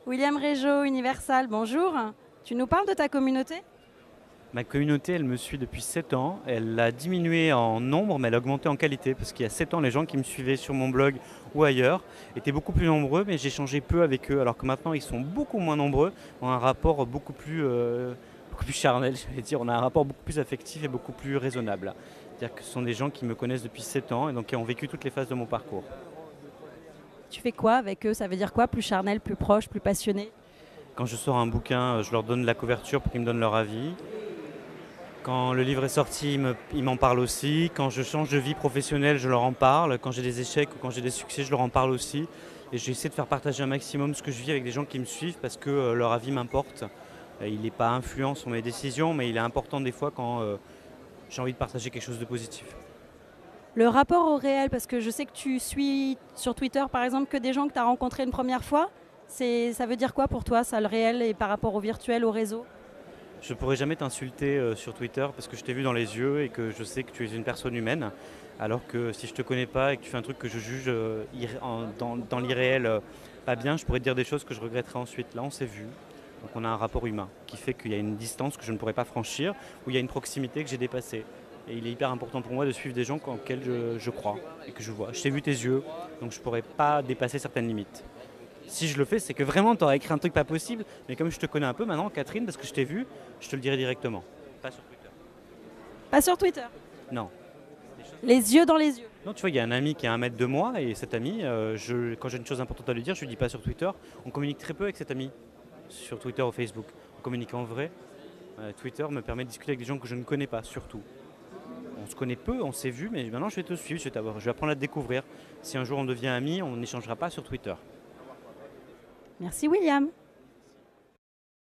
William Régeau, Universal, bonjour. Tu nous parles de ta communauté? Ma communauté, elle me suit depuis 7 ans. Elle a diminué en nombre, mais elle a augmenté en qualité. Parce qu'il y a 7 ans, les gens qui me suivaient sur mon blog ou ailleurs étaient beaucoup plus nombreux, mais j'échangeais peu avec eux. Alors que maintenant, ils sont beaucoup moins nombreux, ont un rapport beaucoup plus charnel, je vais dire. On a un rapport beaucoup plus affectif et beaucoup plus raisonnable. C'est-à-dire que ce sont des gens qui me connaissent depuis 7 ans et donc qui ont vécu toutes les phases de mon parcours. Tu fais quoi avec eux? Ça veut dire quoi? Plus charnel, plus proche, plus passionné? Quand je sors un bouquin, je leur donne la couverture pour qu'ils me donnent leur avis. Quand le livre est sorti, ils m'en parlent aussi. Quand je change de vie professionnelle, je leur en parle. Quand j'ai des échecs ou quand j'ai des succès, je leur en parle aussi. Et j'essaie de faire partager un maximum ce que je vis avec des gens qui me suivent parce que leur avis m'importe. Il n'est pas influent sur mes décisions, mais il est important des fois quand j'ai envie de partager quelque chose de positif. Le rapport au réel, parce que je sais que tu suis sur Twitter par exemple que des gens que tu as rencontrés une première fois. Ça veut dire quoi pour toi, ça, le réel, et par rapport au virtuel, au réseau? Je ne pourrais jamais t'insulter sur Twitter parce que je t'ai vu dans les yeux et que je sais que tu es une personne humaine. Alors que si je ne te connais pas et que tu fais un truc que je juge dans l'irréel pas bien, je pourrais te dire des choses que je regretterais ensuite. Là, on s'est vu. Donc on a un rapport humain qui fait qu'il y a une distance que je ne pourrais pas franchir ou il y a une proximité que j'ai dépassée. Et il est hyper important pour moi de suivre des gens en lesquels je crois et que je vois. Je t'ai vu tes yeux, donc je ne pourrais pas dépasser certaines limites. Si je le fais, c'est que vraiment tu aurais écrit un truc pas possible. Mais comme je te connais un peu maintenant, Catherine, parce que je t'ai vu, je te le dirai directement. Pas sur Twitter. Pas sur Twitter. Non. Les yeux dans les yeux. Non, tu vois, il y a un ami qui est à 1 mètre de moi et cet ami, quand j'ai une chose importante à lui dire, je lui dis pas sur Twitter. On communique très peu avec cet ami sur Twitter ou Facebook. On communique en vrai. Twitter me permet de discuter avec des gens que je ne connais pas, surtout. On se connaît peu, on s'est vu, mais maintenant je vais te suivre, je vais apprendre à te découvrir. Si un jour on devient amis, on n'échangera pas sur Twitter. Merci William.